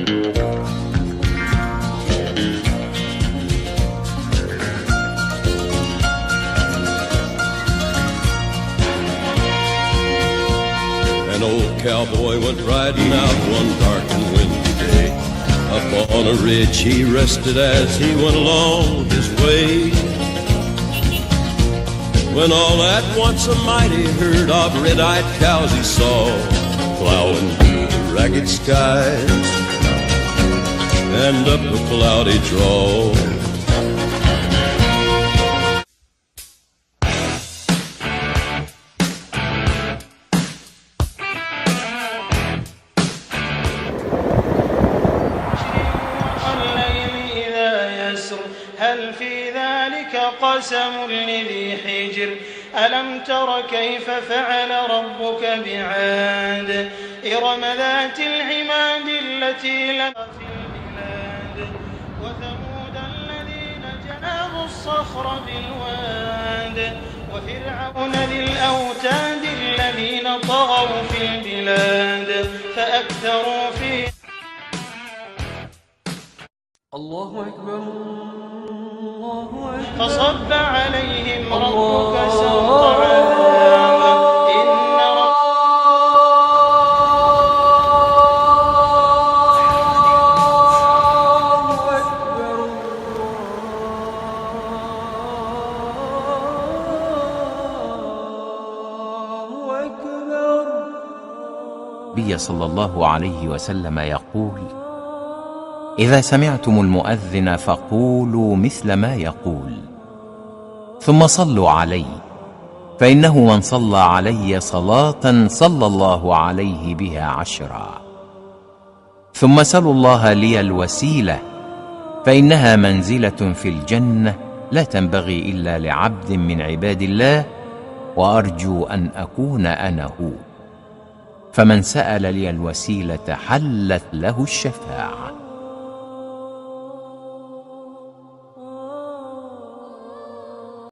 An old cowboy went riding out one dark and windy day. Up on a ridge he rested as he went along his way, when all at once a mighty herd of red-eyed cows he saw plowing through the ragged skies and up a cloudy draw. هل في ذلك قسم لذي حجر ألم تر كيف فعل ربك بعاد إرم ذات العماد التي لم في البلاد وثمود الذين جابوا الصخر بالواد وفرعون ذي الأوتاد الذين طغوا في البلاد فأكثروا فيها. الله أكبر الله أكبر. فصب عليهم ربك سوط عذاب إن النبي صلى الله عليه وسلم يقول: إذا سمعتم المؤذن فقولوا مثل ما يقول، ثم صلوا علي، فإنه من صلى علي صلاة صلى الله عليه بها 10. ثم سلوا الله لي الوسيلة، فإنها منزلة في الجنة لا تنبغي إلا لعبد من عباد الله، وأرجو أن أكون أنا هو. فمن سأل لي الوسيلة حلت له الشفاعة.